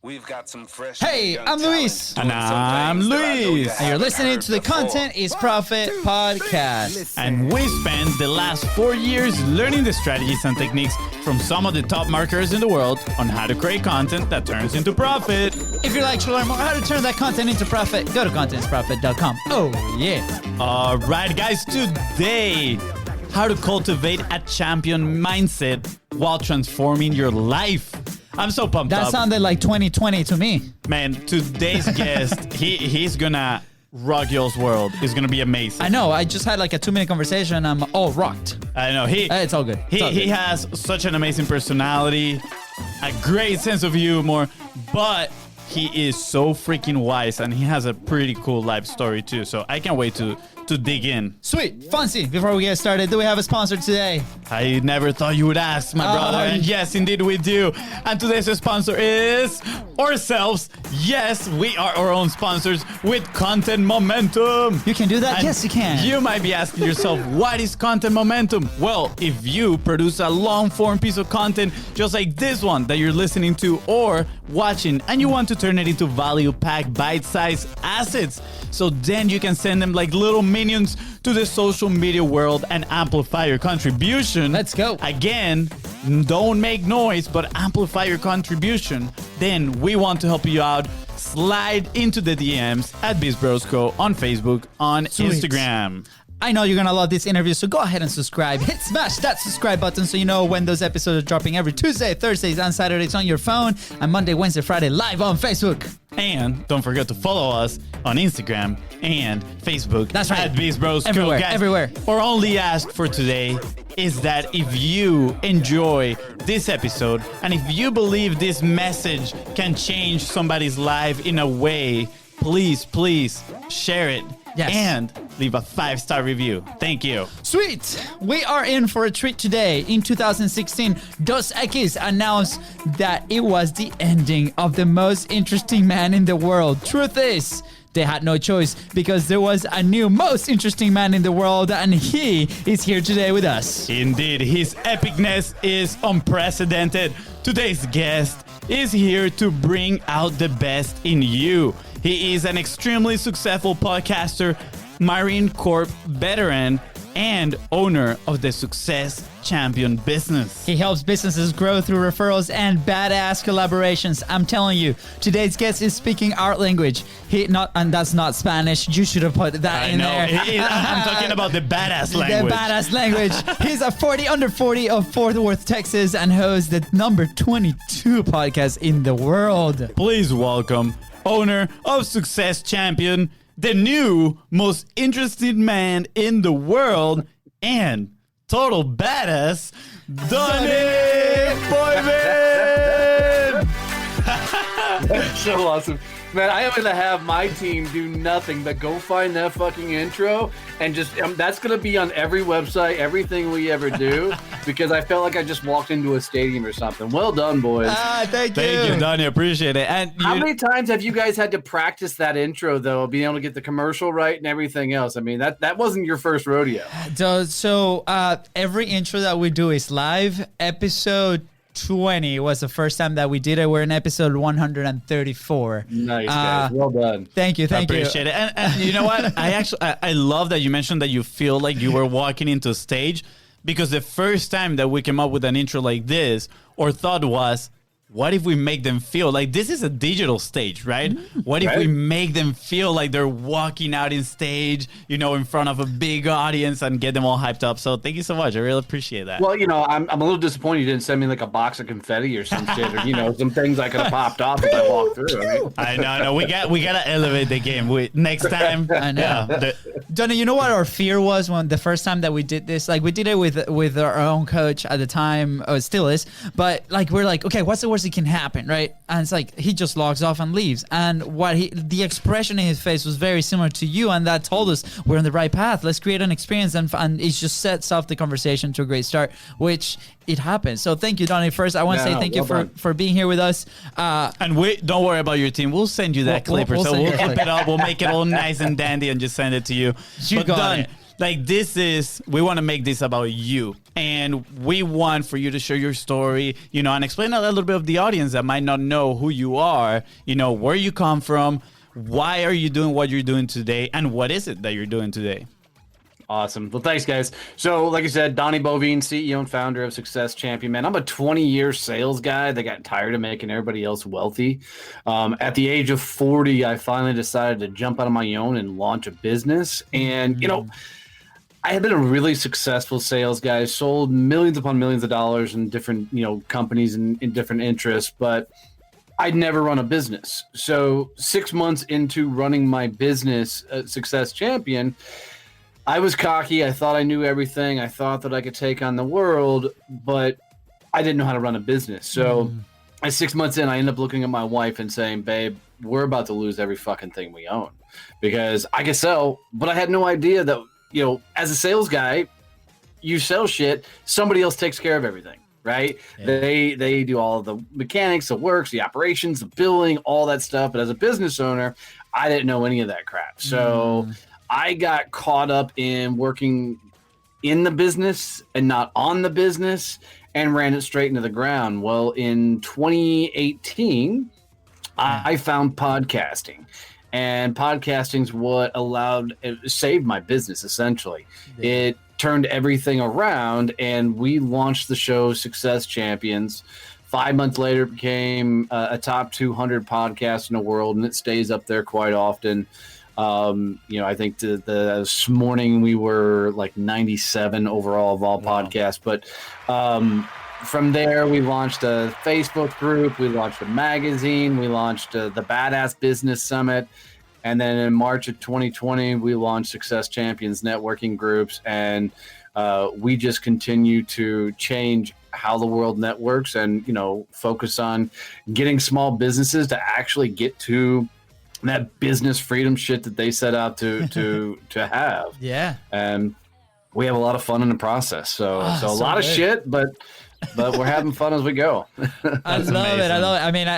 We've got some fresh. Hey, I'm Luis. And I'm Luis. And you're listening to the Content is Profit podcast. And we spent the last 4 years learning the strategies and techniques from some of the top marketers in the world on how to create content that turns into profit. If you'd like to learn more how to turn that content into profit, go to contentsprofit.com. Oh, yeah. All right, guys, today, how to cultivate a champion mindset while transforming your life. I'm so pumped up. That sounded like 2020 to me. Man, today's guest, he's gonna rock y'all's world. It's gonna be amazing. I know. I just had like a 2-minute conversation. I'm all rocked. I know. It's all good. He has such an amazing personality, a great sense of humor, but he is so freaking wise, and he has a pretty cool life story too. So I can't wait to dig in. Sweet. FONZI, before we get started, do we have a sponsor today? I never thought you would ask, my brother. And yes, indeed we do. And today's sponsor is ourselves. Yes, we are our own sponsors with Content Momentum. You can do that? And yes, you can. You might be asking yourself, what is Content Momentum? Well, if you produce a long-form piece of content just like this one that you're listening to or watching, and you want to turn it into value-packed, bite-sized assets, so then you can send them like little minions to the social media world and amplify your contribution. Let's go. Again, don't make noise, but amplify your contribution. Then we want to help you out. Slide into the DMs at BIZBROS Co. on Facebook, on Instagram. I know you're going to love this interview, so go ahead and subscribe. Smash that subscribe button so you know when those episodes are dropping every Tuesday, Thursdays, and Saturdays on your phone, and Monday, Wednesday, Friday live on Facebook. And don't forget to follow us on Instagram and Facebook. That's right. At BIZBROS Co. Everywhere, Guys, everywhere. Our only ask for today is that if you enjoy this episode and if you believe this message can change somebody's life in a way, please share it. Yes. And leave a 5-star review. Thank you. Sweet. We are in for a treat today. In 2016, Dos Equis announced that it was the ending of the most interesting man in the world. Truth is, they had no choice because there was a new most interesting man in the world, and he is here today with us. Indeed, his epicness is unprecedented. Today's guest is here to bring out the best in you. He is an extremely successful podcaster, Marine Corps veteran, and owner of the Success Champion business. He helps businesses grow through referrals and badass collaborations. I'm telling you, today's guest is speaking our language. And that's not Spanish. You should have put that in there. I'm talking about the badass language. The badass language. He's a 40 under 40 of Fort Worth, Texas, and hosts the number 22 podcast in the world. Please welcome owner of Success Champion, the new most interesting man in the world, and total badass, Donnie Boivin. That's so awesome. Man, I am going to have my team do nothing but go find that fucking intro and just, that's going to be on every website, everything we ever do, because I felt like I just walked into a stadium or something. Well done, boys. Thank you. Thank you, Donnie. Appreciate it. And how many times have you guys had to practice that intro, though, being able to get the commercial right and everything else? I mean, that wasn't your first rodeo. So every intro that we do is live. Episode 20 was the first time that we did it. We're in episode 134. Nice, guys. Well done. Thank you. Appreciate it. And you know what? I love that you mentioned that you feel like you were walking into a stage, because the first time that we came up with an intro like this, our thought was, what if we make them feel like this is a digital stage, right? What if we make them feel like they're walking out in stage, in front of a big audience, and get them all hyped up? So thank you so much. I really appreciate that. Well, I'm a little disappointed you didn't send me like a box of confetti or some shit, or some things I could have popped off as I walked through. I know. We gotta elevate the game. Next time. I know. Donnie, you know what our fear was when the first time that we did this? Like, we did it with our own coach at the time, or still is, but like we're like, okay, what's the worst that can happen, right? And it's like he just logs off and leaves. And the expression in his face was very similar to you, and that told us we're on the right path. Let's create an experience, and it just sets off the conversation to a great start, which it happens. So thank you, Donnie. First, I want to say thank you for being here with us. And don't worry about your team. We'll send you that clip. We'll clip it up. We'll make it all nice and dandy and just send it to you. You got it. Like we want to make this about you. And we want for you to share your story, and explain a little bit of the audience that might not know who you are, where you come from, why are you doing what you're doing today, and what is it that you're doing today? Awesome. Well, thanks, guys. So, like I said, Donnie Boivin, CEO and founder of Success Champion. Man, I'm a 20-year sales guy that got tired of making everybody else wealthy. At the age of 40, I finally decided to jump out on my own and launch a business. And, I have been a really successful sales guy, sold millions upon millions of dollars in different, companies and in different interests, but I'd never run a business. So 6 months into running my business, Success Champion, I was cocky. I thought I knew everything. I thought that I could take on the world, but I didn't know how to run a business. So at 6 months in, I ended up looking at my wife and saying, babe, we're about to lose every fucking thing we own because I could sell, but I had no idea that, as a sales guy, you sell shit, somebody else takes care of everything, right? Yeah. They do all of the mechanics, the works, the operations, the billing, all that stuff. But as a business owner, I didn't know any of that crap. So I got caught up in working in the business and not on the business and ran it straight into the ground. Well, in 2018, I found podcasting. And podcasting's what saved my business, essentially. Yeah. It turned everything around, and we launched the show Success Champions. 5 months later, it became a top 200 podcast in the world, and it stays up there quite often. I think this morning we were like 97 overall of all podcasts. But from there, we launched a Facebook group. We launched a magazine. We launched the Badass Business Summit. And then in March of 2020, we launched Success Champions networking groups. And we just continue to change how the world networks and, focus on getting small businesses to actually get to that business freedom shit that they set out to have. Yeah. And we have a lot of fun in the process. So a lot of shit, but we're having fun as we go. I love it. I mean,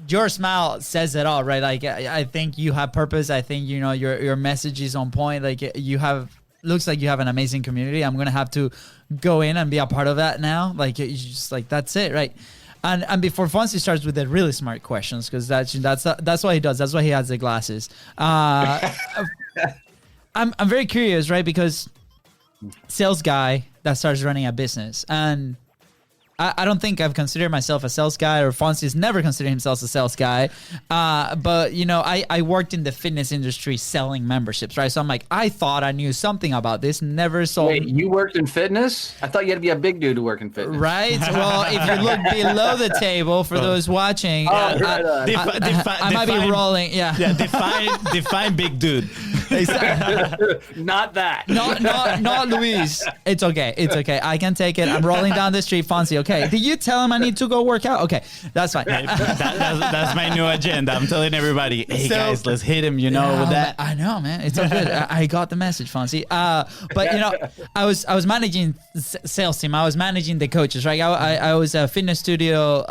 your smile says it all, right? Like, I think you have purpose. I think, your message is on point. Like looks like you have an amazing community. I'm going to have to go in and be a part of that now. Like, you just like, that's it. Right. And before Fonzie starts with the really smart questions, because that's what he does. That's why he has the glasses. I'm very curious, right? Because sales guy that starts running a business, and I don't think I've considered myself a sales guy, or Fonzie's never considered himself a sales guy. But, I worked in the fitness industry selling memberships, right? So I'm like, I thought I knew something about this, never sold. Wait, you worked in fitness? I thought you had to be a big dude to work in fitness. Right? Well, if you look below the table, for those watching, I might be rolling. Yeah. Define big dude. Not that. Not Luis. It's okay. I can take it. I'm rolling down the street, Fonzie. Okay. Did you tell him I need to go work out? Okay, that's fine. That's my new agenda. I'm telling everybody, hey guys, let's hit him. With that. I know, man. It's all good. I got the message, Fonzie. But I was managing sales team. I was managing the coaches, right? I was a fitness studio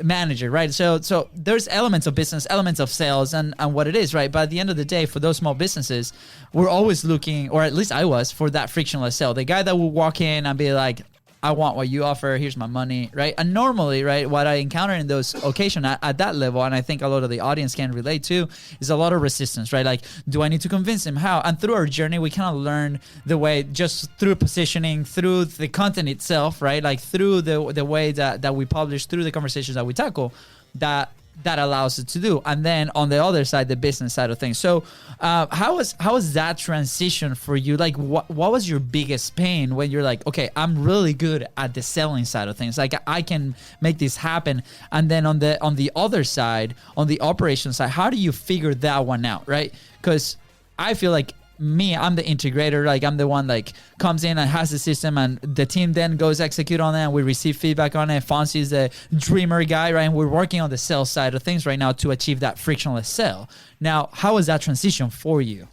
manager, right? So there's elements of business, elements of sales, and what it is, right? But at the end of the day, for those small businesses, we're always looking, or at least I was, for that frictionless sale. The guy that will walk in and be like, I want what you offer. Here's my money, right? And normally, right, what I encounter in those occasions at that level, and I think a lot of the audience can relate to, is a lot of resistance, right? Like, do I need to convince him? How? And through our journey, we kind of learn the way, just through positioning, through the content itself, right? Like through the way that we publish, through the conversations that we tackle, that allows it to do. And then on the other side, the business side of things. So how was that transition for you? Like, what was your biggest pain when you're like, okay, I'm really good at the selling side of things, like I can make this happen? And then on the other side, on the operations side, how do you figure that one out, right? Because I feel like I'm the integrator. Like, I'm the one like comes in and has the system, and the team then goes execute on it, and we receive feedback on it. Fonzie is the dreamer guy, right? And we're working on the sales side of things right now to achieve that frictionless sale. Now, how was that transition for you?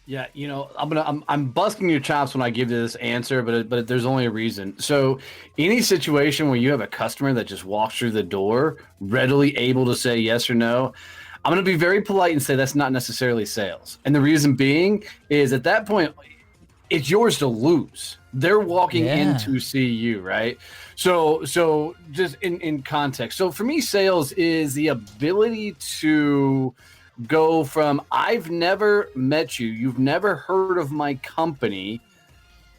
Yeah, I'm busting your chops when I give you this answer, but there's only a reason. So any situation where you have a customer that just walks through the door, readily able to say yes or no, I'm going to be very polite and say that's not necessarily sales. And the reason being is, at that point, it's yours to lose. They're walking Yeah. in to see you, right? So just in context. So for me, sales is the ability to go from I've never met you, you've never heard of my company.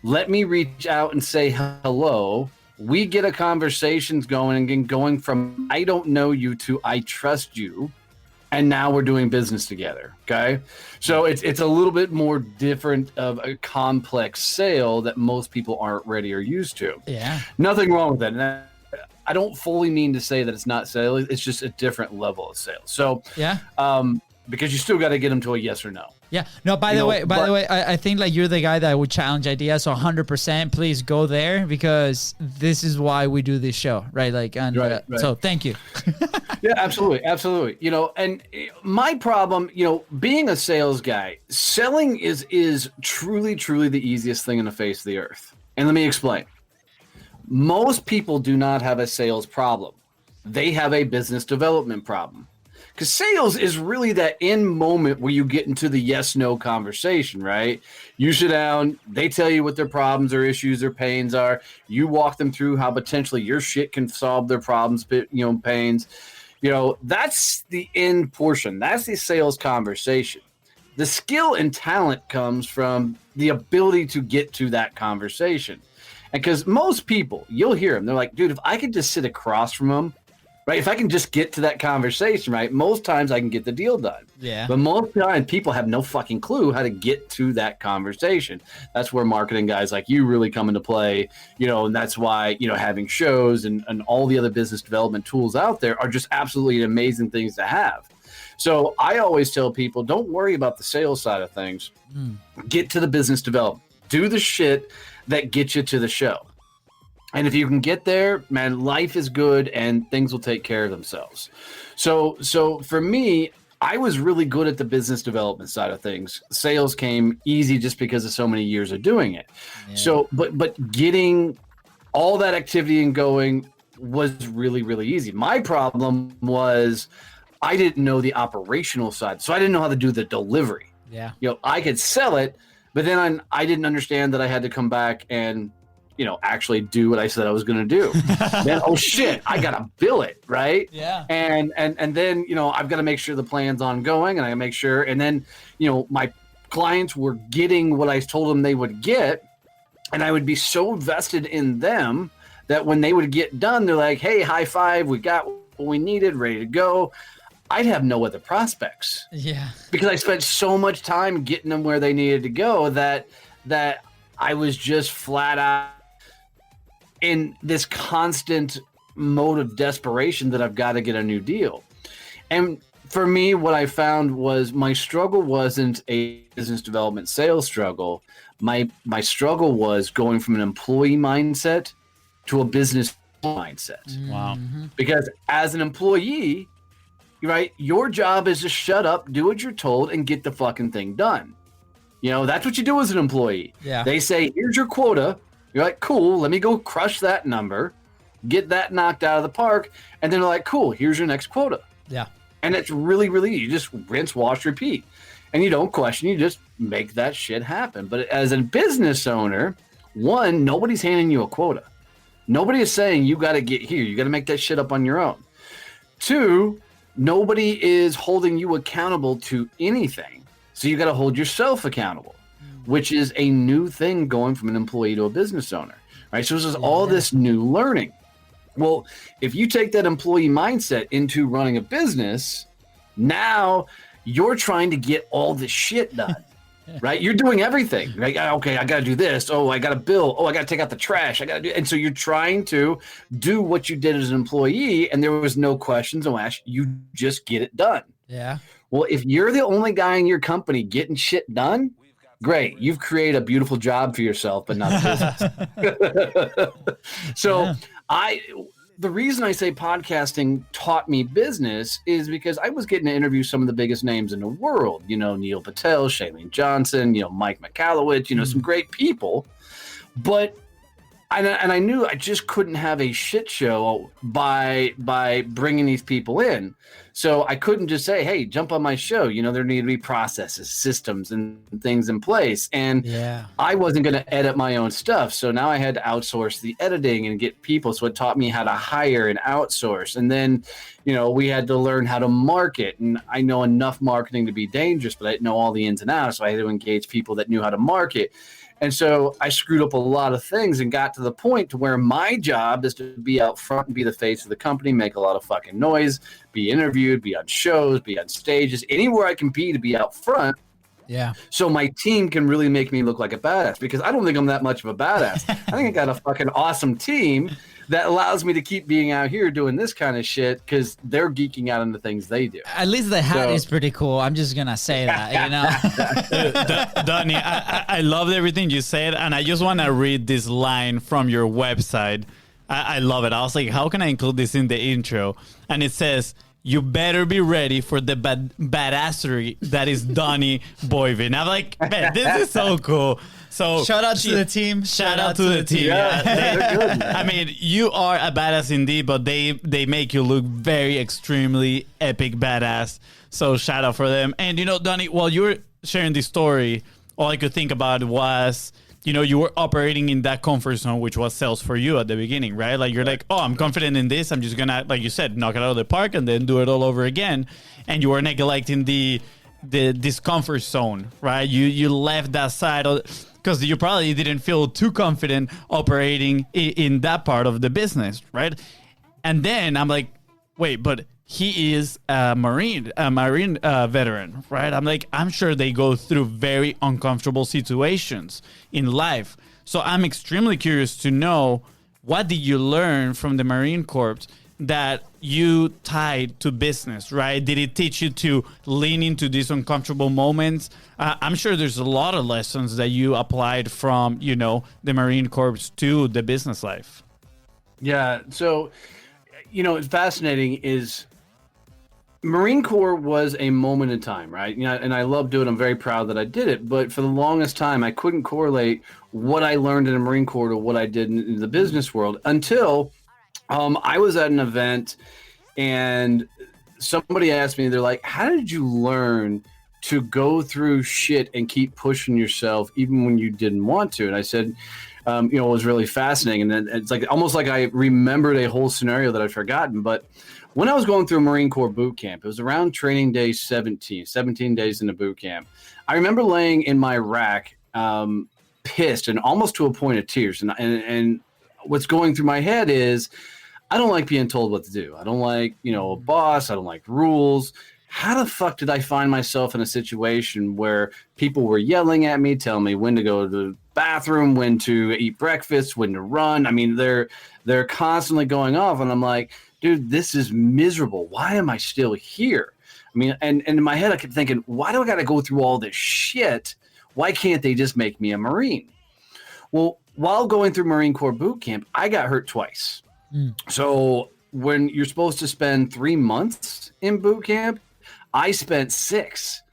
Let me reach out and say hello. We get a conversation going and going from I don't know you to I trust you. And now we're doing business together. Okay. So it's a little bit more different of a complex sale that most people aren't ready or used to. Yeah. Nothing wrong with that. And I don't fully mean to say that it's not sales. It's just a different level of sales. So Yeah. because you still got to get them to a yes or no. Yeah. No, by the way, I think like you're the guy that would challenge ideas. So 100%, please go there because this is why we do this show, right? Like, and Right. so thank you. Yeah, absolutely. Absolutely. And my problem, being a sales guy, selling is truly, truly the easiest thing in the face of the earth. And let me explain. Most people do not have a sales problem. They have a business development problem. Because sales is really that end moment where you get into the yes-no conversation, right? You sit down, they tell you what their problems or issues or pains are. You walk them through how potentially your shit can solve their problems, pains. That's the end portion. That's the sales conversation. The skill and talent comes from the ability to get to that conversation. And because most people, you'll hear them, they're like, dude, if I could just sit across from them, right? If I can just get to that conversation, right? Most times I can get the deal done. Yeah. But most times people have no fucking clue how to get to that conversation. That's where marketing guys like you really come into play, and that's why, having shows and all the other business development tools out there are just absolutely amazing things to have. So I always tell people, don't worry about the sales side of things. Get to the business development. Do the shit that gets you to the show. And if you can get there, man, life is good and things will take care of themselves. So for me, I was really good at the business development side of things. Sales came easy just because of so many years of doing it. Yeah. So, but getting all that activity and going was really, really easy. My problem was I didn't know the operational side. So I didn't know how to do the delivery. Yeah. I could sell it, but then I didn't understand that I had to come back and actually do what I said I was going to do. Then, oh shit, I got to bill it, right? Yeah. And then, I've got to make sure the plan's ongoing, and I make sure, and then, my clients were getting what I told them they would get, and I would be so vested in them that when they would get done, they're like, hey, high five, we got what we needed, ready to go. I'd have no other prospects. Yeah. Because I spent so much time getting them where they needed to go that I was just flat out in this constant mode of desperation that I've got to get a new deal. And for me, what I found was my struggle wasn't a business development sales struggle. My struggle was going from an employee mindset to a business mindset. Wow. Because as an employee, right, your job is to shut up, do what you're told, and get the fucking thing done. That's what you do as an employee. Yeah. They say, here's your quota. You're like, cool, let me go crush that number, get that knocked out of the park. And then they're like, cool, here's your next quota. Yeah. And it's really, really easy. You just rinse, wash, repeat. And you don't question, you just make that shit happen. But as a business owner, one, nobody's handing you a quota. Nobody is saying you got to get here. You got to make that shit up on your own. Two, nobody is holding you accountable to anything. So you got to hold yourself accountable, which is a new thing going from an employee to a business owner, right? So this is all this new learning. Well, if you take that employee mindset into running a business, now you're trying to get all this shit done, right? You're doing everything. Like, okay, I got to do this. Oh, I got to bill. Oh, I got to take out the trash. I got to do. And so you're trying to do what you did as an employee, and there was no questions asked. You just get it done. Yeah. Well, if you're the only guy in your company getting shit done, great. You've created a beautiful job for yourself, but not a business. So the reason I say podcasting taught me business is because I was getting to interview some of the biggest names in the world, Neil Patel, Shailene Johnson, Mike Michalowicz, some great people. But and I knew I just couldn't have a shit show by bringing these people in. So I couldn't just say, hey, jump on my show. You know, there need to be processes, systems, and things in place. And I wasn't going to edit my own stuff. So now I had to outsource the editing and get people. So it taught me how to hire and outsource. And then, you know, we had to learn how to market. And I know enough marketing to be dangerous, but I didn't know all the ins and outs. So I had to engage people that knew how to market. And so I screwed up a lot of things and got to the point to where my job is to be out front and be the face of the company, make a lot of fucking noise, be interviewed, be on shows, be on stages, anywhere I can be to be out front. Yeah. So my team can really make me look like a badass, because I don't think I'm that much of a badass. I think I got a fucking awesome team that allows me to keep being out here doing this kind of shit because they're geeking out on the things they do. At least the hat is pretty cool. I'm just going to say that, you know? Donnie, I loved everything you said, and I just want to read this line from your website. I love it. I was like, how can I include this in the intro? And it says, you better be ready for the badassery that is Donnie Boivin. I'm like, man, this is so cool. So shout out to the team. Shout out to the team. Yeah, they're good, man. I mean, you are a badass indeed, but they make you look very extremely epic badass. So shout out for them. And you know, Donnie, while you were sharing this story, all I could think about was, you know, you were operating in that comfort zone, which was sales for you at the beginning, right? Like you're like, oh, I'm confident in this. I'm just gonna, like you said, knock it out of the park and then do it all over again. And you were neglecting the discomfort zone, right? You left that side because you probably didn't feel too confident operating in that part of the business, right? And then I'm like, wait, but he is a Marine veteran, right? I'm like, I'm sure they go through very uncomfortable situations in life. So I'm extremely curious to know, what did you learn from the Marine Corps that you tied to business, right? Did it teach you to lean into these uncomfortable moments? I'm sure there's a lot of lessons that you applied from, you know, the Marine Corps to the business life. Yeah. So, you know, it's fascinating is Marine Corps was a moment in time, right? You know, and I love doing it. I'm very proud that I did it. But for the longest time, I couldn't correlate what I learned in the Marine Corps to what I did in the business world until I was at an event and somebody asked me, they're like, how did you learn to go through shit and keep pushing yourself even when you didn't want to? And I said, you know, it was really fascinating. And then it's like almost like I remembered a whole scenario that I'd forgotten. But when I was going through Marine Corps boot camp, it was around training day 17 days into boot camp. I remember laying in my rack, pissed and almost to a point of tears. And what's going through my head is, I don't like being told what to do. I don't like, you know, a boss. I don't like rules. How the fuck did I find myself in a situation where people were yelling at me, telling me when to go to the bathroom, when to eat breakfast, when to run? I mean, they're constantly going off, and I'm like, dude, this is miserable. Why am I still here? I mean, and in my head, I kept thinking, why do I got to go through all this shit? Why can't they just make me a Marine? Well, while going through Marine Corps boot camp, I got hurt twice. So when you're supposed to spend 3 months in boot camp, I spent 6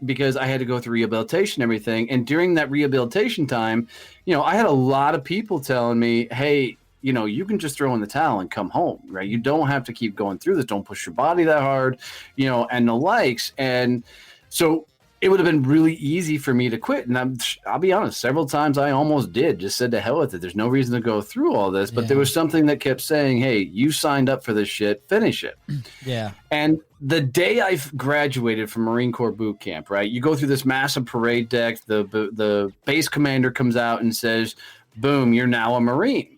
because I had to go through rehabilitation and everything. And during that rehabilitation time, you know, I had a lot of people telling me, hey, you know, you can just throw in the towel and come home, right? You don't have to keep going through this. Don't push your body that hard, you know, and the likes. And so it would have been really easy for me to quit. And I'll be honest, several times I almost did, just said to hell with it. There's no reason to go through all this. But there was something that kept saying, hey, you signed up for this shit, finish it. Yeah. And the day I graduated from Marine Corps boot camp, right, you go through this massive parade deck. The base commander comes out and says, boom, you're now a Marine.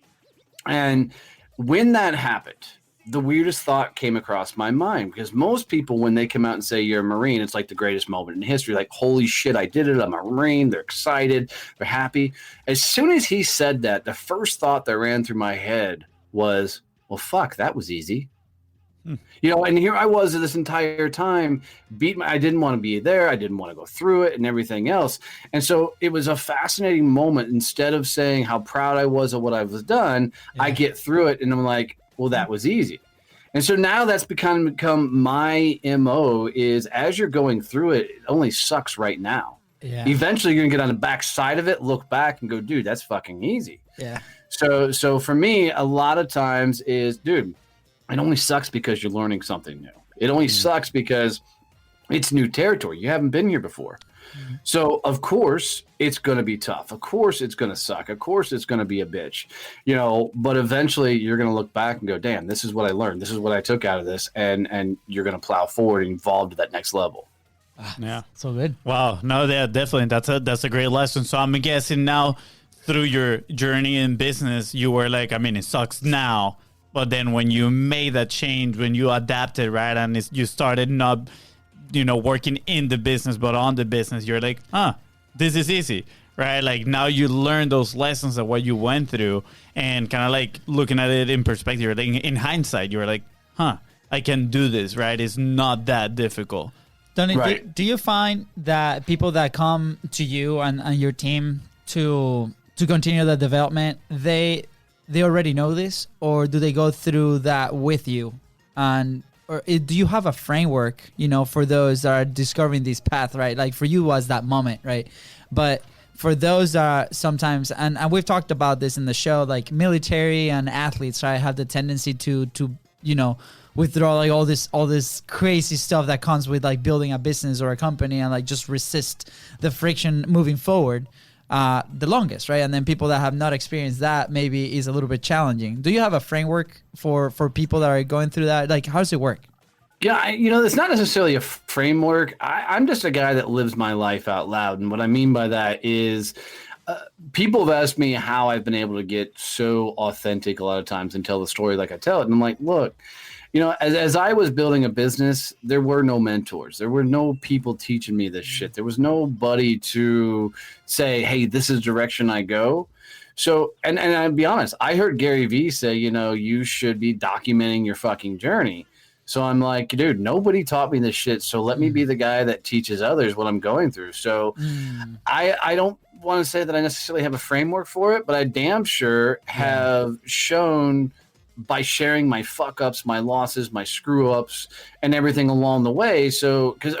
And when that happened, the weirdest thought came across my mind, because most people, when they come out and say you're a Marine, it's like the greatest moment in history. Like, holy shit, I did it. I'm a Marine. They're excited. They're happy. As soon as he said that, the first thought that ran through my head was, well, fuck, that was easy. You know, and here I was this entire time, I didn't want to be there. I didn't want to go through it and everything else. And so it was a fascinating moment. Instead of saying how proud I was of what I was done, I get through it and I'm like, well, that was easy. And so now that's become my MO is, as you're going through it, it only sucks right now. Yeah. Eventually you're going to get on the back side of it, look back and go, dude, that's fucking easy. Yeah. So for me, a lot of times is, dude, it only sucks because you're learning something new. It only sucks because it's new territory. You haven't been here before. So of course it's going to be tough. Of course it's going to suck. Of course it's going to be a bitch, but eventually you're going to look back and go, damn, this is what I learned. This is what I took out of this. And you're going to plow forward and evolve to that next level. Yeah. So good. Wow. No, yeah, definitely. That's a great lesson. So I'm guessing now through your journey in business, you were like, I mean, it sucks now, but then when you made that change, when you adapted, right, and you started not working in the business, but on the business, you're like, this is easy, right? Like now you learn those lessons of what you went through and kind of like looking at it in perspective, like in hindsight, you're like, I can do this, right? It's not that difficult. Donnie, Right. do you find that people that come to you and your team to continue the development, they already know this, or do they go through that with you? Or do you have a framework, for those that are discovering this path, right? Like for you was that moment, right? But for those that are sometimes, and we've talked about this in the show, like military and athletes, right, have the tendency to withdraw like all this crazy stuff that comes with like building a business or a company and like just resist the friction moving forward the longest, right? And then people that have not experienced that maybe is a little bit challenging. Do you have a framework for people that are going through that? Like, how does it work? Yeah, it's not necessarily a framework. I'm just a guy that lives my life out loud. And what I mean by that is people have asked me how I've been able to get so authentic a lot of times and tell the story like I tell it. And I'm like, look, as I was building a business, there were no mentors. There were no people teaching me this shit. There was nobody to say, hey, this is the direction I go. So, and I'll be honest, I heard Gary Vee say, you should be documenting your fucking journey. So I'm like, dude, nobody taught me this shit. So let me be the guy that teaches others what I'm going through. So I don't want to say that I necessarily have a framework for it, but I damn sure have shown by sharing my fuck ups, my losses, my screw ups, and everything along the way. So, because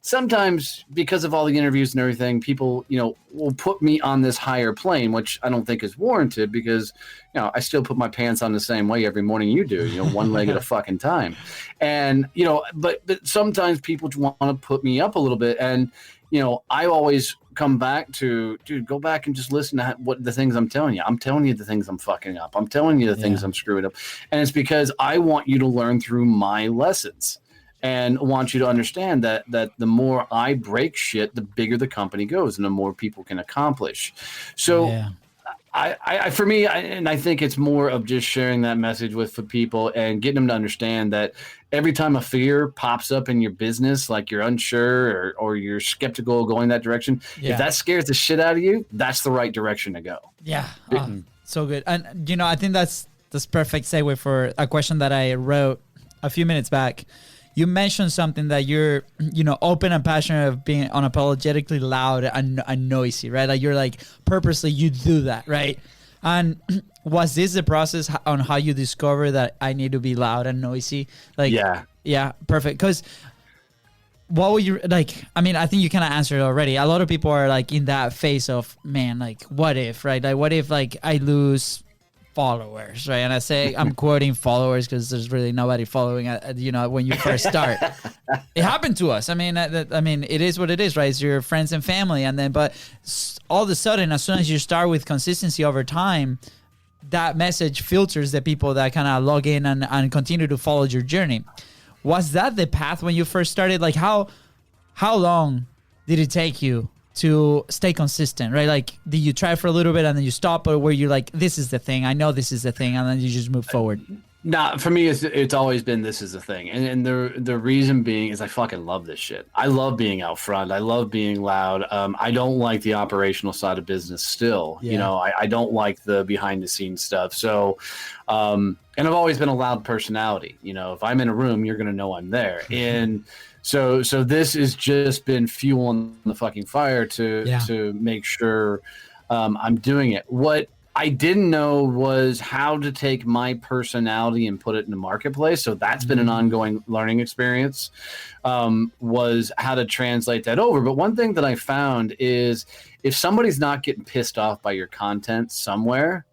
sometimes because of all the interviews and everything, people, will put me on this higher plane, which I don't think is warranted because, I still put my pants on the same way every morning you do, one leg at a fucking time. And, but sometimes people want to put me up a little bit. And, I always come back to, dude, go back and just listen to what the things I'm telling you. I'm telling you the things I'm fucking up. I'm telling you the things I'm screwing up. And it's because I want you to learn through my lessons and want you to understand that the more I break shit, the bigger the company goes and the more people can accomplish. So for me, I think it's more of just sharing that message with people and getting them to understand that every time a fear pops up in your business, like you're unsure or you're skeptical going that direction, if that scares the shit out of you, that's the right direction to go. Yeah. So good. And, I think that's perfect segue for a question that I wrote a few minutes back. You mentioned something that you're, open and passionate of being unapologetically loud and noisy, right? Like you're like purposely you do that, right? And was this the process on how you discover that I need to be loud and noisy? Like, yeah, perfect. Because what would you like? I mean, I think you kind of answered it already. A lot of people are like in that phase of, man, like what if, right? Like what if like I lose followers, right? And I say I'm quoting followers because there's really nobody following when you first start. It happened to us. I mean, it is what it is, right? It's your friends and family, and then but all of a sudden, as soon as you start with consistency over time, that message filters the people that kind of log in and continue to follow your journey. Was that the path when you first started? Like how long did it take you to stay consistent, right? Like, did you try for a little bit and then you stop, or were you like, this is the thing, I know this is the thing, and then you just move forward? Nah, for me, it's always been this is the thing. And the reason being is I fucking love this shit. I love being out front. I love being loud. I don't like the operational side of business still. I don't like the behind the scenes stuff. So, and I've always been a loud personality. If I'm in a room, you're going to know I'm there. And so this has just been fuel on the fucking fire to make sure I'm doing it. What I didn't know was how to take my personality and put it in the marketplace. So that's been an ongoing learning experience, was how to translate that over. But one thing that I found is if somebody's not getting pissed off by your content somewhere,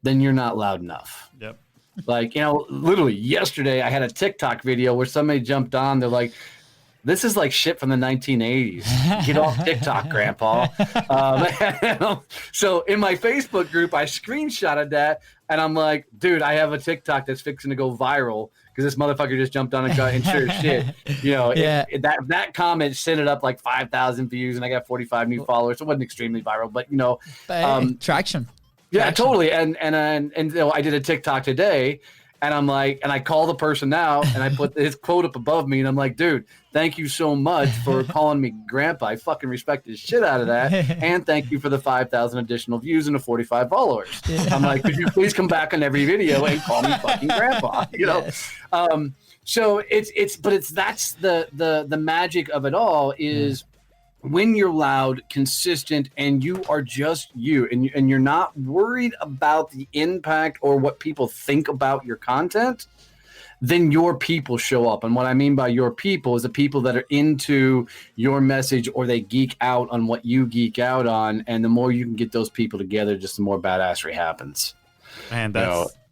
then you're not loud enough. Yep. Like, literally yesterday I had a TikTok video where somebody jumped on. They're like, this is like shit from the 1980s. Get off TikTok, Grandpa. So in my Facebook group, I screenshotted that, and I'm like, dude, I have a TikTok that's fixing to go viral because this motherfucker just jumped on and shared shit. That comment sent it up like 5,000 views, and I got 45 new followers. So it wasn't extremely viral, but traction. Yeah, totally. And I did a TikTok today. And I'm like, and I call the person out, and I put his quote up above me, and I'm like, dude, thank you so much for calling me Grandpa. I fucking respect the shit out of that, and thank you for the 5,000 additional views and the 45 followers. Yeah. I'm like, could you please come back on every video and call me fucking Grandpa? Yes. So that's the magic of it all is. When you're loud, consistent, and you are just you, and you're not worried about the impact or what people think about your content, then your people show up. And what I mean by your people is the people that are into your message or they geek out on what you geek out on. And the more you can get those people together, just the more badassery happens. Man,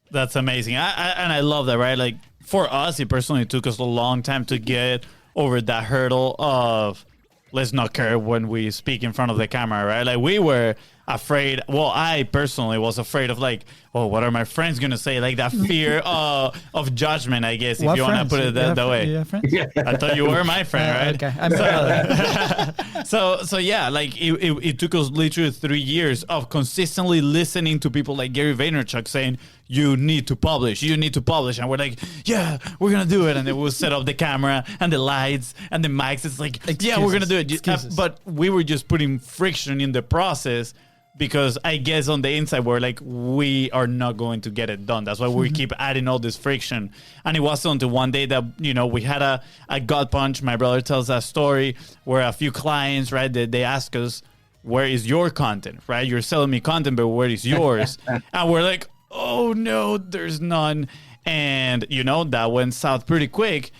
that's amazing. I love that, right? Like for us, it personally took us a long time to get over that hurdle of let's not care when we speak in front of the camera, right? Like we were afraid. Well, I personally was afraid of like, oh, what are my friends going to say? Like that fear of judgment, I guess, if you want to put it that way. Yeah. I thought you were my friend, right? Okay. So yeah, like it took us literally 3 years of consistently listening to people like Gary Vaynerchuk saying, you need to publish. And we're like, yeah, we're going to do it. And then we'll set up the camera and the lights and the mics. It's like, yeah, we're going to do it. But we were just putting friction in the process because I guess on the inside, we're like, we are not going to get it done. That's why we keep adding all this friction. And it wasn't until one day that, we had a gut punch. My brother tells that story where a few clients, right, they ask us, where is your content, right? You're selling me content, but where is yours? And we're like, oh no, there's none. And that went south pretty quick.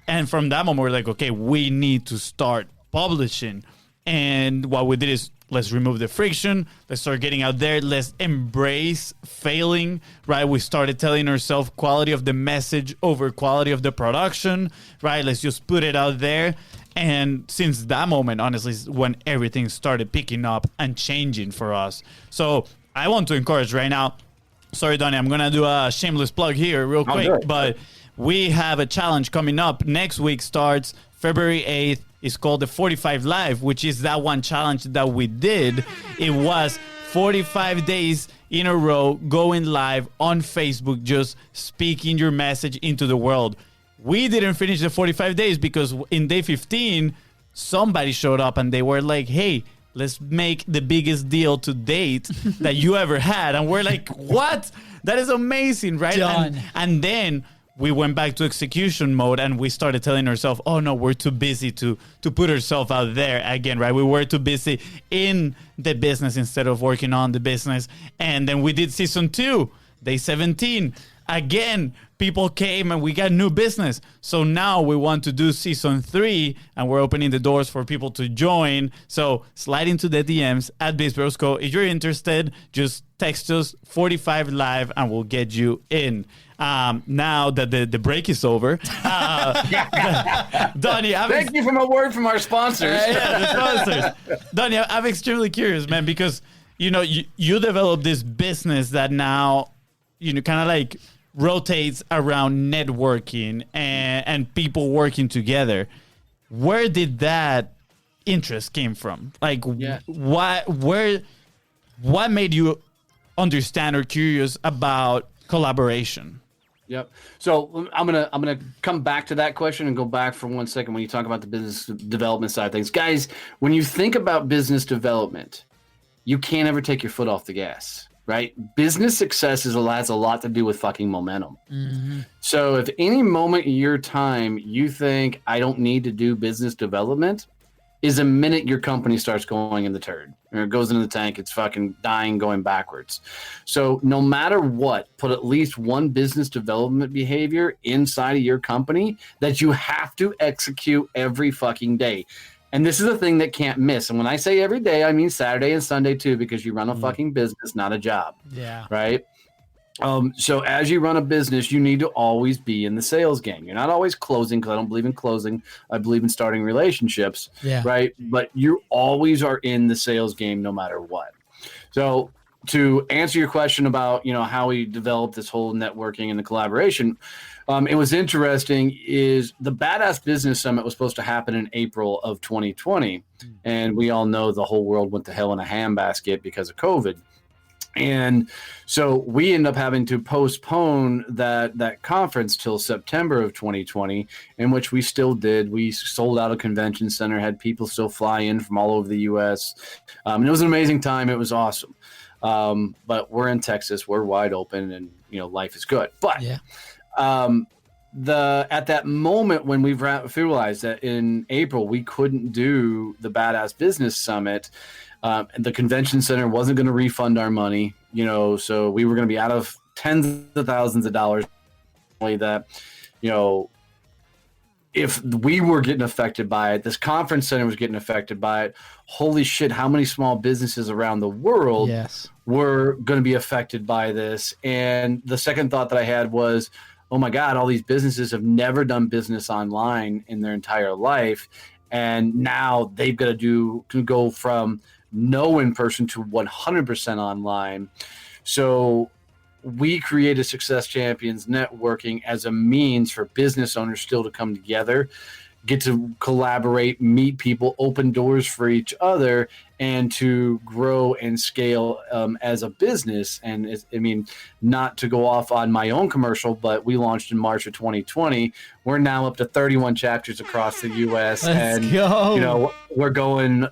And from that moment, we're like, okay, we need to start publishing. And what we did is let's remove the friction. Let's start getting out there. Let's embrace failing, right? We started telling ourselves quality of the message over quality of the production, right? Let's just put it out there. And since that moment, honestly, is when everything started picking up and changing for us. So I want to encourage right now. Sorry, Donnie, I'm going to do a shameless plug here real quick, but we have a challenge coming up. Next week starts February 8th. It's called the 45 Live, which is that one challenge that we did. It was 45 days in a row going live on Facebook, just speaking your message into the world. We didn't finish the 45 days because in day 15, somebody showed up and they were like, hey, let's make the biggest deal to date that you ever had. And we're like, what? That is amazing, right? And then we went back to execution mode and we started telling ourselves, oh no, we're too busy to put ourselves out there again, right? We were too busy in the business instead of working on the business. And then we did season 2, day 17. Again, people came and we got new business. So now we want to do season 3 and we're opening the doors for people to join. So slide into the DMs at BIZBROS Co. If you're interested, just text us 45 live and we'll get you in. Now that the break is over, Donnie, thank you for a word from our sponsors. The sponsors. Donnie, I'm extremely curious, man, because you developed this business that now kind of like rotates around networking and people working together. Where did that interest came from? Like, what made you understand or curious about collaboration? Yep. So I'm gonna come back to that question and go back for 1 second when you talk about the business development side of things. Guys, when you think about business development, you can't ever take your foot off the gas, right? Business success has a lot to do with fucking momentum. Mm-hmm. So if any moment in your time you think I don't need to do business development, is a minute your company starts going in the turd or it goes into the tank, it's fucking dying, going backwards. So no matter what, put at least one business development behavior inside of your company that you have to execute every fucking day. And this is a thing that can't miss. And when I say every day, I mean Saturday and Sunday too, because you run a fucking business, not a job. Yeah. Right. So as you run a business, you need to always be in the sales game. You're not always closing, because I don't believe in closing. I believe in starting relationships, right? But you always are in the sales game no matter what. So to answer your question about, how we developed this whole networking and the collaboration, it was interesting is the Badass Business Summit was supposed to happen in April of 2020. And we all know the whole world went to hell in a handbasket because of COVID. And so we end up having to postpone that conference till September of 2020, in which we still did. We sold out a convention center, had people still fly in from all over the U.S. And it was an amazing time. It was awesome. But we're in Texas. We're wide open, and life is good. But at that moment when we realized that in April we couldn't do the Badass Business Summit. The convention center wasn't going to refund our money, so we were going to be out of tens of thousands of dollars. That, if we were getting affected by it, this conference center was getting affected by it. Holy shit, how many small businesses around the world were going to be affected by this? And the second thought that I had was, oh my God, all these businesses have never done business online in their entire life. And now they've got to go from no in person to 100% online. So we created Success Champions Networking as a means for business owners still to come together, get to collaborate, meet people, open doors for each other, and to grow and scale as a business. And not to go off on my own commercial, but we launched in March of 2020. We're now up to 31 chapters across the U.S. Let's go. We're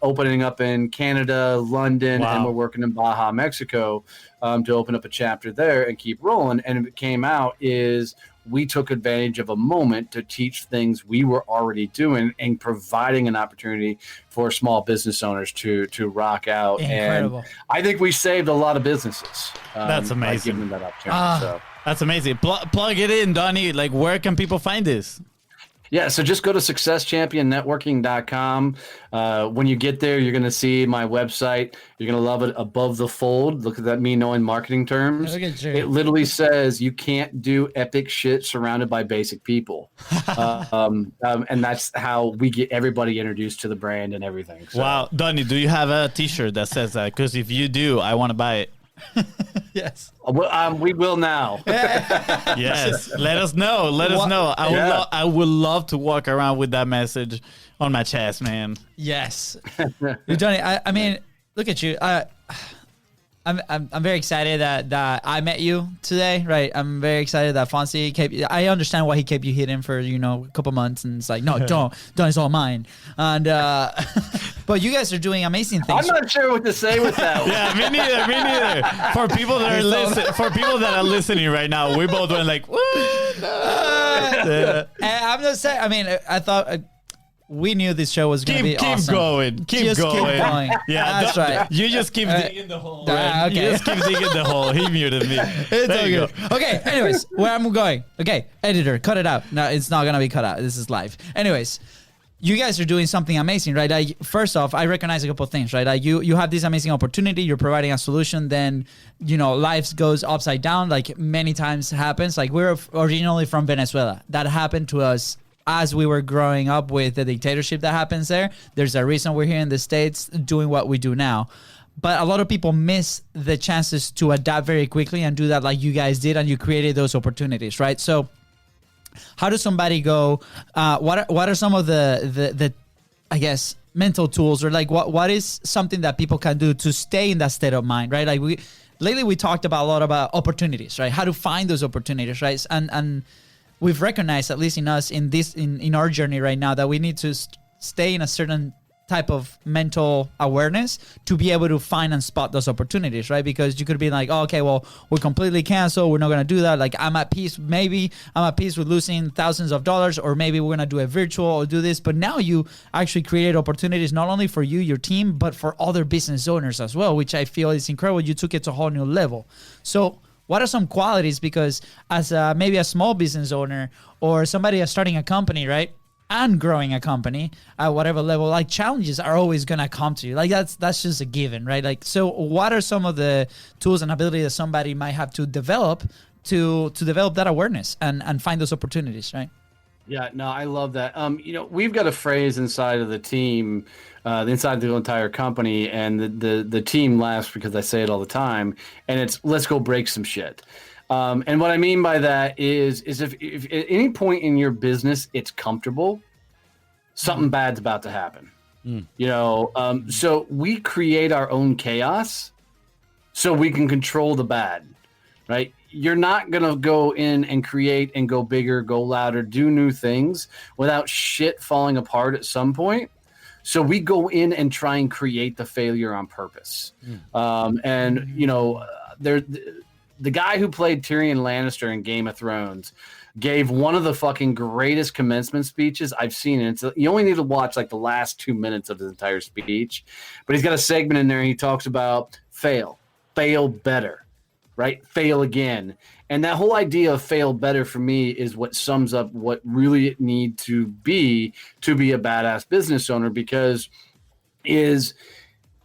opening up in Canada, London, and we're working in Baja, Mexico, to open up a chapter there and keep rolling. And it came out is we took advantage of a moment to teach things we were already doing and providing an opportunity for small business owners to rock out. Incredible. And I think we saved a lot of businesses. That's amazing. By giving them that opportunity. So. That's amazing. Plug it in, Donnie. Like, where can people find this? Yeah, so just go to successchampionnetworking.com. When you get there, you're going to see my website. You're going to love it. Above the fold, look at that, me knowing marketing terms. It literally says you can't do epic shit surrounded by basic people. And that's how we get everybody introduced to the brand and everything. So. Wow. Donnie, do you have a t-shirt that says that? Because if you do, I want to buy it. Yes. We will now. Yes. Let us know. Let us know. I would love to walk around with that message on my chest, man. Yes. Johnny, I mean, look at you. I'm very excited that I met you today, right? I'm very excited that FONZI I understand why he kept you hidden for, a couple months, and it's like, no, don't, it's all mine. And but you guys are doing amazing things. I'm not sure what to say with that one. Yeah, me neither. For people that are listening right now, we both went like, what? And I'm just saying, I mean, I thought we knew this show was going to be awesome. Keep going. Yeah, that's right. You just keep digging the hole. Okay. You just keep digging the hole. He muted me. It's all good. Okay, anyways, where I'm going. Okay, editor, cut it out. No, it's not going to be cut out. This is live. Anyways, you guys are doing something amazing, right? First off, I recognize a couple of things, right? You have this amazing opportunity. You're providing a solution. Then, life goes upside down, like many times happens. Like, we're originally from Venezuela. That happened to us as we were growing up with the dictatorship that happens there. There's a reason we're here in the States doing what we do now. But a lot of people miss the chances to adapt very quickly and do that like you guys did, and you created those opportunities, right? So how does somebody go, what are some of the I guess, mental tools, or like what is something that people can do to stay in that state of mind, right? Like lately we talked about a lot about opportunities, right? How to find those opportunities, right? And we've recognized, at least in us, in our journey right now, that we need to stay in a certain type of mental awareness to be able to find and spot those opportunities, right? Because you could be like, oh, okay, well, we're completely canceled. We're not going to do that. Like, I'm at peace. Maybe I'm at peace with losing thousands of dollars, or maybe we're going to do a virtual or do this. But now you actually created opportunities not only for you, your team, but for other business owners as well, which I feel is incredible. You took it to a whole new level. So what are some qualities? Because as maybe a small business owner or somebody starting a company, right? and growing a company at whatever level, like challenges are always going to come to you. Like that's just a given, right? Like, so what are some of the tools and abilities that somebody might have to develop to develop that awareness and find those opportunities, right? Yeah, no, I love that. We've got a phrase inside of the team, inside the entire company, and the team laughs because I say it all the time, and it's let's go break some shit. And what I mean by that is if at any point in your business it's comfortable, something bad's about to happen. So we create our own chaos so we can control the bad, right? You're not going to go in and create and go bigger, go louder, do new things without shit falling apart at some point. So we go in and try and create the failure on purpose. The guy who played Tyrion Lannister in Game of Thrones gave one of the fucking greatest commencement speeches I've seen. And you only need to watch like the last 2 minutes of his entire speech, but he's got a segment in there. And he talks about fail better, right? Fail again. And that whole idea of fail better for me is what sums up what really it need to be a badass business owner, because if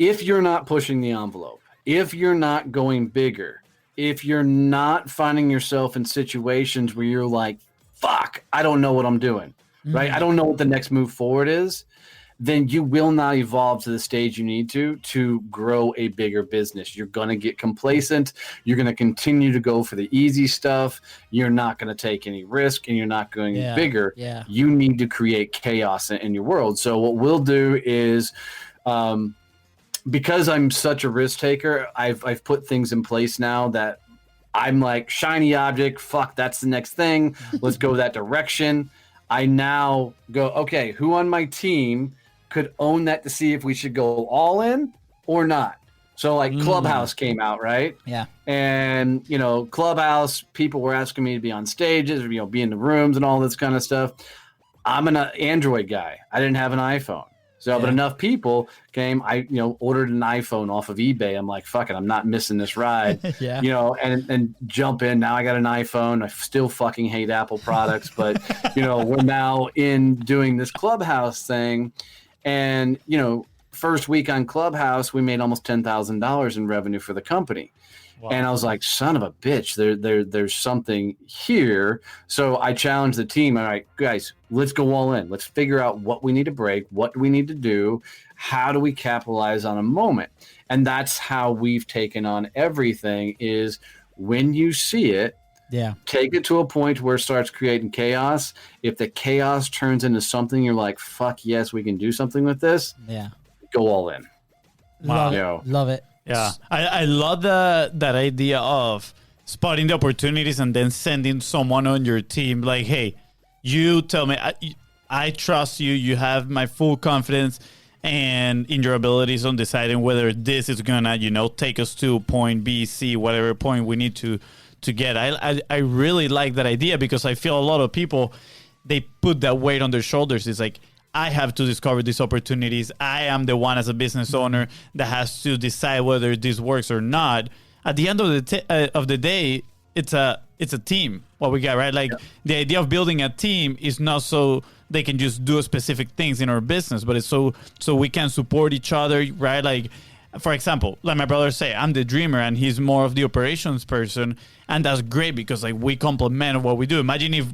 you're not pushing the envelope, if you're not going bigger, if you're not finding yourself in situations where you're like, fuck, I don't know what I'm doing, right? I don't know what the next move forward is, then you will not evolve to the stage you need to grow a bigger business. You're going to get complacent. You're going to continue to go for the easy stuff. You're not going to take any risk, and you're not going bigger. Yeah. You need to create chaos in your world. So what we'll do is, because I'm such a risk taker, I've put things in place now that I'm like, shiny object, fuck, that's the next thing. Let's go that direction. I now go, okay, who on my team could own that to see if we should go all in or not? So like Clubhouse came out, right? Yeah. And, Clubhouse, people were asking me to be on stages, or, be in the rooms and all this kind of stuff. I'm an Android guy. I didn't have an iPhone. So, but enough people came. I, ordered an iPhone off of eBay. I'm like, fuck it, I'm not missing this ride. And jump in. Now I got an iPhone. I still fucking hate Apple products, but we're now in doing this Clubhouse thing, and first week on Clubhouse, we made almost $10,000 in revenue for the company. Wow. And I was like, son of a bitch, there's something here. So I challenged the team. All right, guys, let's go all in. Let's figure out what we need to break, what do we need to do, how do we capitalize on a moment? And that's how we've taken on everything, is when you see it, take it to a point where it starts creating chaos. If the chaos turns into something you're like, fuck yes, we can do something with this, go all in. Wow. Love it. Yeah, I love that idea of spotting the opportunities and then sending someone on your team like, hey, you tell me, I trust you. You have my full confidence and in your abilities on deciding whether this is gonna, take us to point B, C, whatever point we need to get. I really like that idea, because I feel a lot of people, they put that weight on their shoulders. It's like, I have to discover these opportunities. I am the one as a business owner that has to decide whether this works or not. At the end of the day, it's a team. What we got, right? Like the idea of building a team is not so they can just do specific things in our business, but it's so we can support each other, right? Like, for example, like my brother say, I'm the dreamer and he's more of the operations person, and that's great because like we complement what we do. Imagine if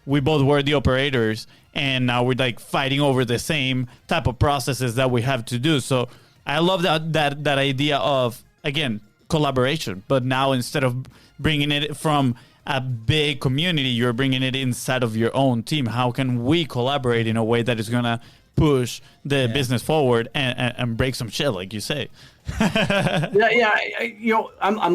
we both were the operators, and now we're like fighting over the same type of processes that we have to do. So I love that idea of, again, collaboration. But now instead of bringing it from a big community, you're bringing it inside of your own team. How can we collaborate in a way that is going to push the business forward and break some shit, like you say? I'm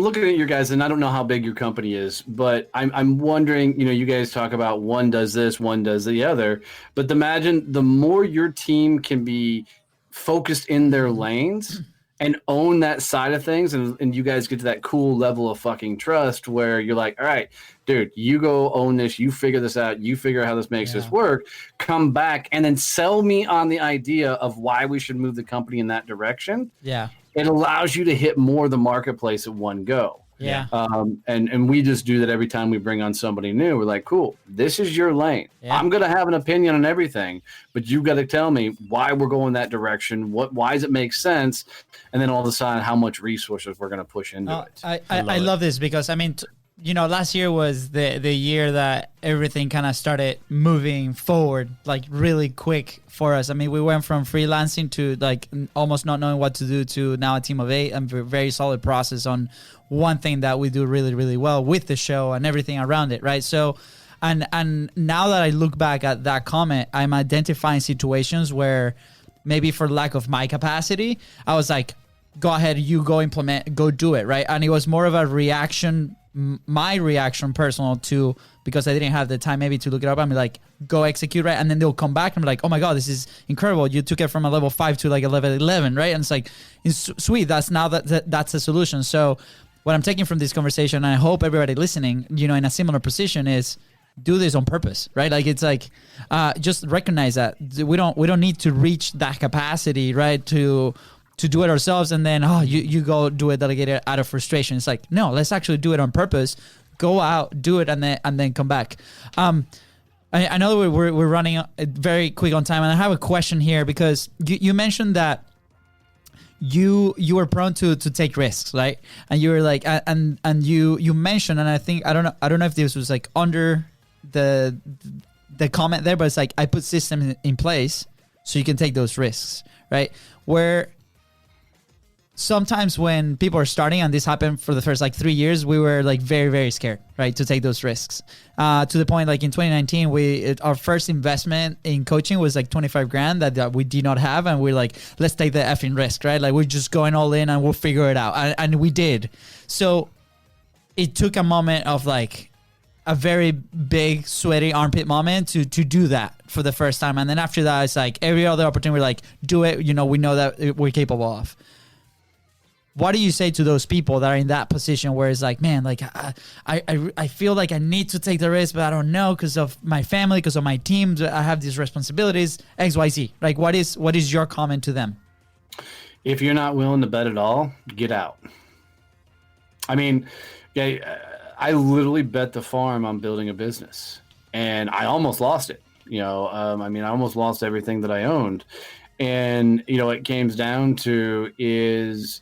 looking at your guys, and I don't know how big your company is, but I'm wondering, you guys talk about one does this, one does the other, but imagine the more your team can be focused in their lanes and own that side of things, and you guys get to that cool level of fucking trust where you're like, all right, dude, you go own this, you figure this out, you figure out how this makes this work, come back and then sell me on the idea of why we should move the company in that direction. Yeah. It allows you to hit more of the marketplace at one go. Yeah. And we just do that every time we bring on somebody new. We're like, cool, this is your lane. Yeah. I'm going to have an opinion on everything, but you've got to tell me why we're going that direction. Why does it make sense? And then all of a sudden, how much resources we're going to push into it. I love this because, I mean, last year was the year that everything kind of started moving forward, like really quick for us. I mean, we went from freelancing to like almost not knowing what to do to now a team of 8 and very solid process on one thing that we do really, really well with the show and everything around it, right? So, and now that I look back at that comment, I'm identifying situations where maybe for lack of my capacity, I was like, go ahead, you go implement, go do it, right? And it was more of a reaction, my reaction personal to, because I didn't have the time maybe to look it up. I'm like, go execute, right? And then they'll come back and be like, oh my God, this is incredible. You took it from a level 5 to like a level 11, right? And it's like, it's sweet. That's now that's a solution. So what I'm taking from this conversation, and I hope everybody listening, in a similar position, is do this on purpose, right? Like it's like, just recognize that we don't need to reach that capacity, right? To do it ourselves, and then you go do it, delegate it out of frustration. It's like, no, let's actually do it on purpose. Go out, do it, and then come back. I know we're running very quick on time, and I have a question here because you mentioned that you were prone to take risks, right? And you were like, and you mentioned, and I think I don't know if this was like under the comment there, but it's like I put systems in place so you can take those risks, right? Where sometimes when people are starting, and this happened for the first like 3 years, we were like very, very scared, right, to take those risks. To the point like in 2019, our first investment in coaching was like 25 grand that we did not have, and we're like, let's take the effing risk, right? Like we're just going all in and we'll figure it out, and we did. So it took a moment of like a very big sweaty armpit moment to do that for the first time, and then after that, it's like every other opportunity, we're like, do it. We know that we're capable of. What do you say to those people that are in that position where it's like, man, like I feel like I need to take the risk, but I don't know because of my family, because of my team, I have these responsibilities, XYZ. Like, what is your comment to them? If you're not willing to bet at all, get out. I mean, I literally bet the farm on building a business, and I almost lost it. I almost lost everything that I owned, and it came down to is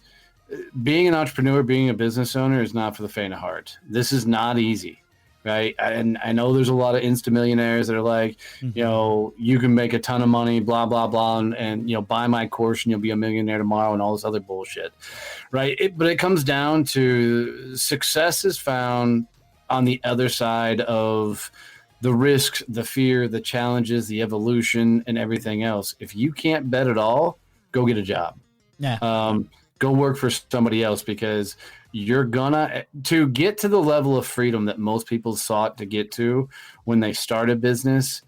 being an entrepreneur, being a business owner is not for the faint of heart. This is not easy, right? And I know there's a lot of Insta millionaires that are like, you can make a ton of money, blah, blah, blah, and buy my course and you'll be a millionaire tomorrow and all this other bullshit, right? But it comes down to success is found on the other side of the risks, the fear, the challenges, the evolution, and everything else. If you can't bet at all, go get a job. Yeah. Go work for somebody else, because you're to get to the level of freedom that most people sought to get to when they start a business,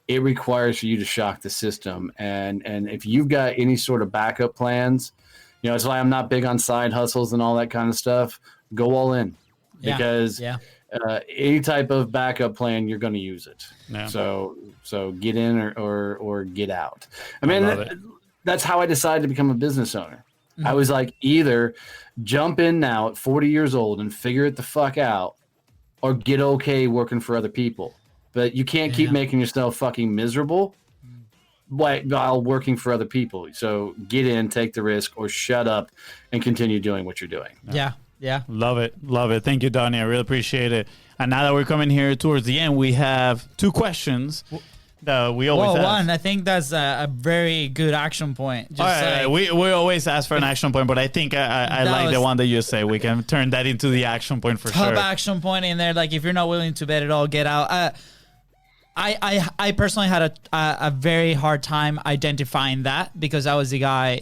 it requires for you to shock the system. And if you've got any sort of backup plans, it's why I'm not big on side hustles and all that kind of stuff. Go all in, because any type of backup plan, you're going to use it. Yeah. So get in or get out. I mean, that's how I decided to become a business owner. Mm-hmm. I was like, either jump in now at 40 years old and figure it the fuck out, or get okay working for other people. But you can't keep making yourself fucking miserable while working for other people. So get in, take the risk, or shut up and continue doing what you're doing. Yeah. Love it. Thank you, Donnie. I really appreciate it. And now that we're coming here towards the end, we have 2 questions that we always ask. One, I think that's a very good action point. Just we always ask for an action point, but I think I like the one that you say. We can turn that into the action point for sure. Top action point in there. Like, if you're not willing to bet it all, get out. I personally had a very hard time identifying that, because I was the guy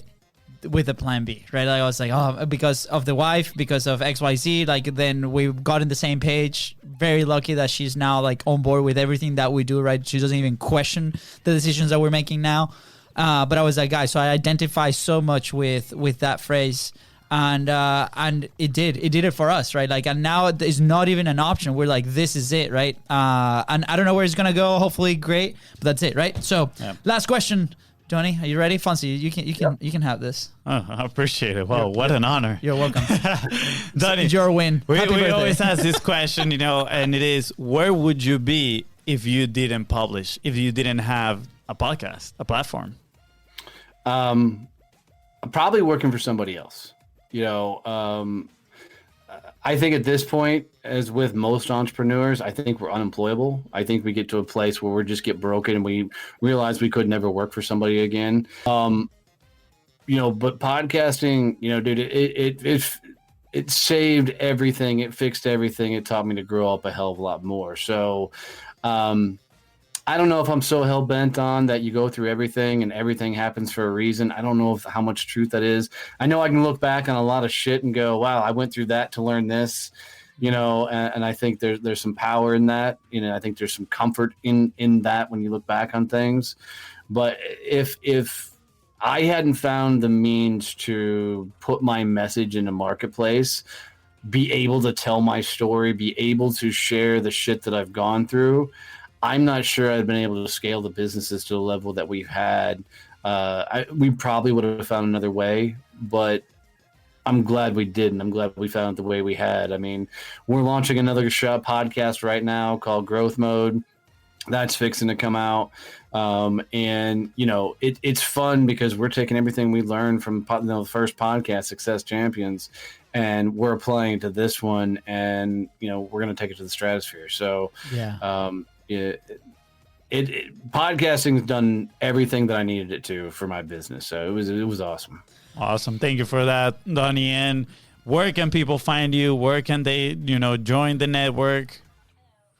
with a plan B, right? Like I was like, because of the wife, because of XYZ, like then we got in the same page. Very lucky that she's now like on board with everything that we do, right? She doesn't even question the decisions that we're making now. But I was that guy. So I identify so much with that phrase. And it did it for us, right? Like, and now it's not even an option. We're like, this is it, right? And I don't know where it's going to go. Hopefully great, but that's it, right? So last question. Donnie, are you ready? Fonzie, you can have this. Oh, I appreciate it. Wow, what an honor. You're welcome. Donnie, It's your win. We Happy birthday. always ask this question, and it is, where would you be if you didn't publish, if you didn't have a podcast, a platform? I'm probably working for somebody else. I think at this point, as with most entrepreneurs, I think we're unemployable. I think we get to a place where we just get broken and we realize we could never work for somebody again. But podcasting, dude, it saved everything. It fixed everything. It taught me to grow up a hell of a lot more. So, I don't know if I'm so hell bent on that you go through everything and everything happens for a reason. I don't know how much truth that is. I know I can look back on a lot of shit and go, wow, I went through that to learn this, and I think there's some power in that. I think there's some comfort in that when you look back on things. But if I hadn't found the means to put my message in a marketplace, be able to tell my story, be able to share the shit that I've gone through, I'm not sure I'd been able to scale the businesses to the level that we've had. We probably would have found another way, but I'm glad we didn't. I'm glad we found the way we had. I mean, we're launching another podcast right now called Growth Mode. That's fixing to come out. It's fun because we're taking everything we learned from the first podcast, Success Champions, and we're applying it to this one, and we're going to take it to the stratosphere. So yeah. Podcasting's done everything that I needed it to for my business. So it was awesome. Awesome. Thank you for that, Donnie. And where can people find you? Where can they, join the network?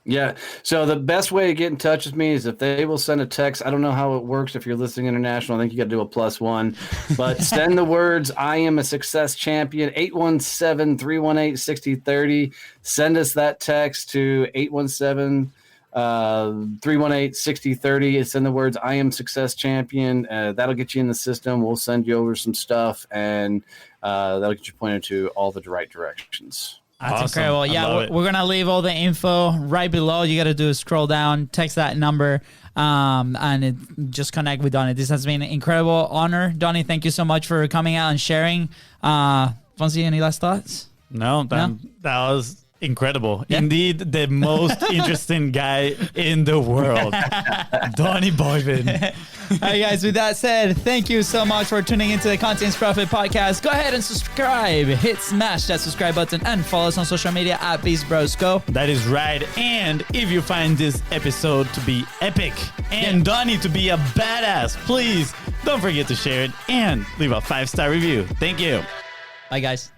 Yeah. So the best way to get in touch with me is if they will send a text. I don't know how it works if you're listening international. I think you got to do a +1, but send the words, "I am a success champion," 817-318-6030. Send us that text to 817-318-6030. Send the words, "I am success champion." That'll get you in the system. We'll send you over some stuff, and that'll get you pointed to all the right directions. That's awesome. incredible. Yeah, we're going to leave all the info right below. You got to do is scroll down, text that number, and just connect with Donnie. This has been an incredible honor. Donnie, thank you so much for coming out and sharing. Fonzie, any last thoughts? No, that was incredible. Yeah. Indeed, the most interesting guy in the world, Donnie Boivin. All right, guys, with that said, thank you so much for tuning into the Contents Profit Podcast. Go ahead and subscribe. Smash that subscribe button and follow us on social media at BIZBROS. Go. That is right. And if you find this episode to be epic and Donnie to be a badass, please don't forget to share it and leave a 5-star review. Thank you. Bye, guys.